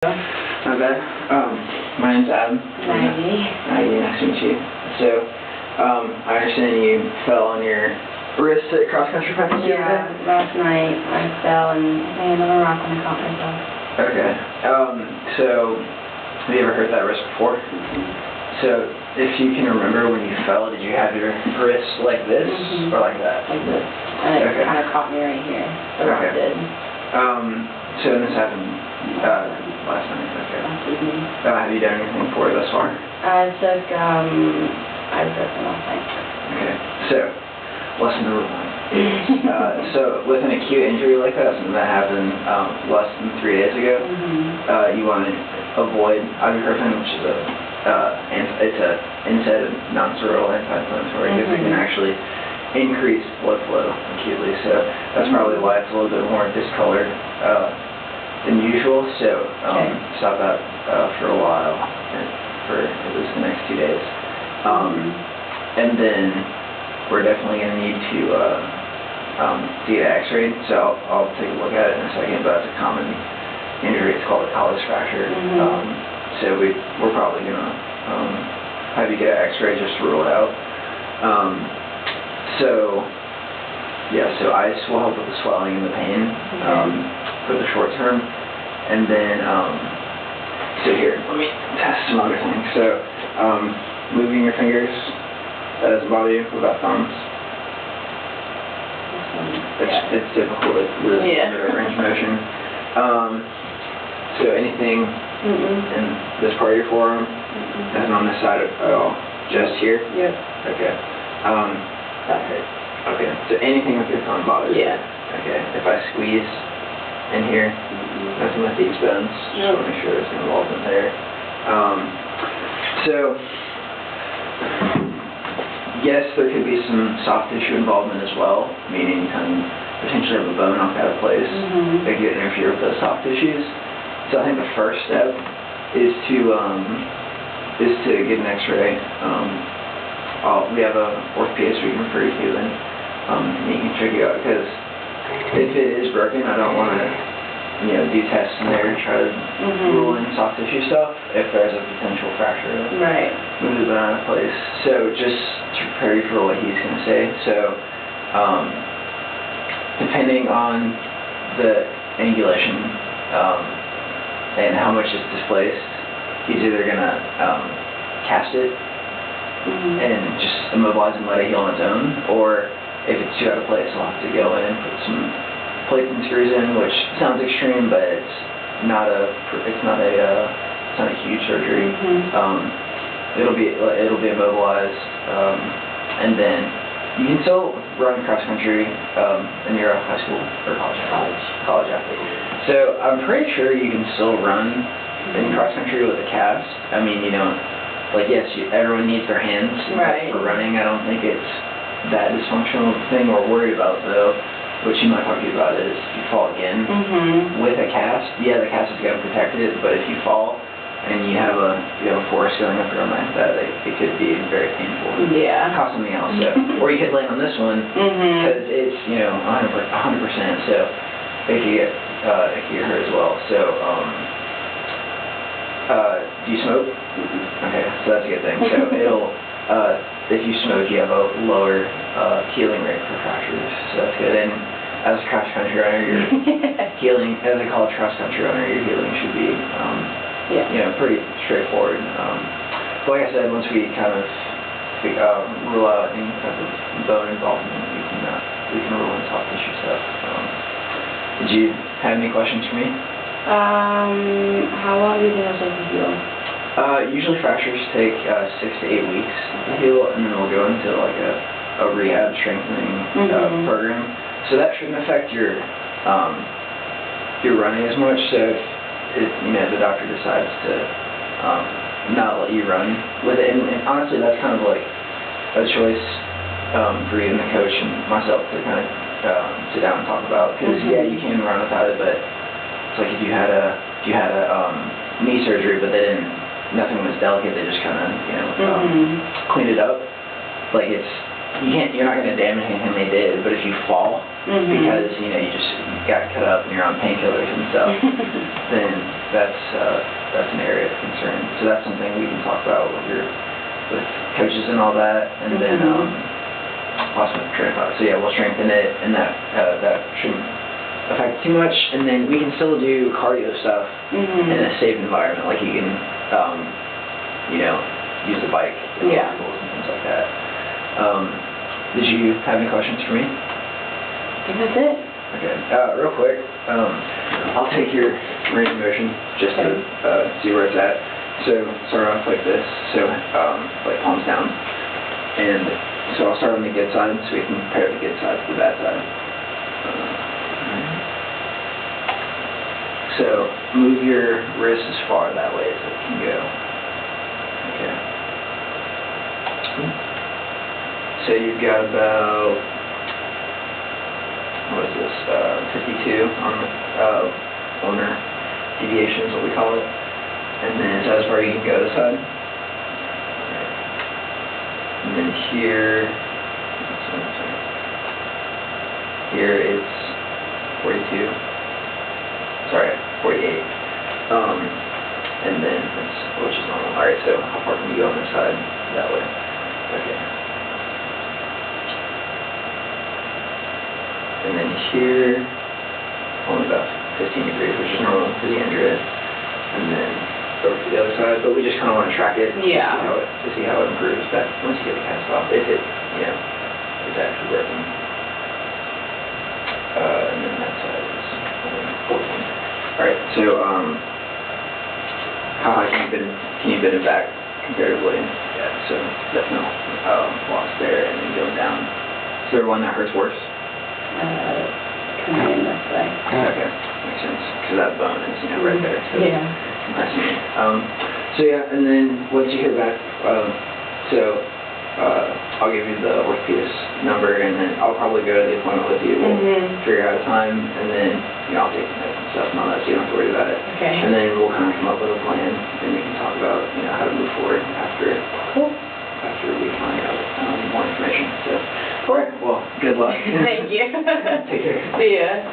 Not bad. My name's Adam. Maggie. Maggie, nice to meet you. So, I understand you fell on your wrist at cross-country practice the other Yeah, day? last night I fell and landed on a rock and I caught myself. Okay. So, have you ever hurt that wrist before? So, if you can remember when you fell, did you have your wrist like this or like that? Like this. And it Okay. kind of caught me right here. The rock Okay. did. So this happened last night. Okay. Last evening. Have you done anything for it thus far? I took ibuprofen last night. Okay. So, lesson number one. So with an acute injury like that, something that happened less than 3 days ago, you want to avoid ibuprofen, which is it's a NSAID, non-steroidal anti-inflammatory, because it can actually increase blood flow acutely. So that's probably why it's a little bit more discolored than usual. So stop that for a while, for at least the next 2 days, and then we're definitely going to need to get an X-ray. So I'll take a look at it in a second. But it's a common injury. It's called a talus fracture. So we're probably going to have you get an X-ray just to rule it out. So ice will help with the swelling and the pain for the short term. And then, so here, let me test some other things. So, moving your fingers, that doesn't bother you? What about thumbs? It's difficult with limited range of motion. So anything in this part of your forearm? Nothing on this side at all? Just here? Yep. Okay. That hurt. Okay, so anything with your thumb bothers you? Yeah. Okay, if I squeeze in here, nothing with these bones, just want to make sure there's no involvement there. So, yes, there could be some soft tissue involvement as well, meaning you kind of potentially have a bone knocked out of place that could interfere with those soft tissues. So I think the first step is to get an X-ray. We have a orthopedist we can refer you to, and he can check you out, because if it is broken, I don't want to, do tests in there to try to rule in soft tissue stuff if there's a potential fracture that moves the bone out of place. So just to prepare you for what he's going to say. So depending on the angulation and how much it's displaced, he's either going to cast it and just immobilize and let it heal on its own, or if it's too out of place, I'll have to go in and put some plates and screws in, which sounds extreme, but it's not a huge surgery. It'll be immobilized, and then you can still run cross country, and you're a high school or college athlete. So I'm pretty sure you can still run in cross country with a cast. I mean, yes, everyone needs their hands for running. I don't think it's that dysfunctional. The thing we're worried about, though, which you might talk to you about, is if you fall again with a cast. Yeah, the cast is going to protect it, but if you fall and you have a force going up your arm like that, it could be very painful. Yeah. Cause something else. So, or you could land on this one because it's 100%. So it could get hurt as well. So do you smoke? Okay, so that's a good thing. So if you smoke, you have a lower healing rate for fractures, so that's good. And as a cross-country runner, your healing, as a college cross-country runner, your healing should be, pretty straightforward. But like I said, once we kind of rule out any type of bone involvement, we can rule in soft tissue stuff. Did you have any questions for me? How long do you think it'll take to heal? Usually fractures take 6 to 8 weeks to heal, and then we'll go into like a rehab strengthening program. So that shouldn't affect your running as much. So if the doctor decides to not let you run with it, and honestly that's kind of like a choice for you and the coach and myself to kind of sit down and talk about, because you can run without it, but it's like if you had a knee surgery, but nothing was delicate, they just kind of cleaned it up. Like you're not going to damage anything they did, but if you fall, because, you just got cut up and you're on painkillers and stuff, then that's an area of concern. So that's something we can talk about with coaches and all that, and then, lost my train of thought. So yeah, we'll strengthen it, and that shouldn't affect too much, and then we can still do cardio stuff in a safe environment, like you can, use the bike and and things like that. Did you have any questions for me? I think that's it. Okay, real quick, I'll take your range of motion just to see where it's at. So start off like this, so like palms down, and so I'll start on the good side so we can compare the good side to the bad side. So move your wrist as far that way as it can go. Okay. So you've got about, what is this, 52 on the ulnar deviation is what we call it. And then so as far as you can go this side. Right. And then here it's 42. Sorry, 48. And then which is normal. Alright, so how far can you go on this side? That way. Okay. And then here, only about 15 degrees, which is normal for the injured. And then over to the other side, but we just kind of want to track it to see how it improves back once you get the cast off, if it, is actually working. And then that side is only 14. Alright, so how high can you bend it back comparatively? Yeah, so definitely loss there, and then going down. Is there one that hurts worse? Coming in this way. Okay, makes sense, because that bone is, right there. So compressing it. So yeah, and then once you hear back, I'll give you the orthopedist number, and then I'll probably go to the appointment with you. We'll figure out a time, and then I'll take notes and stuff and all that, so you don't have to worry about it. Okay. And then we'll kind of come up with a plan, and we can talk about how to move forward after we find out more information. So, Cool. well, good luck. Thank you. Take care. See ya.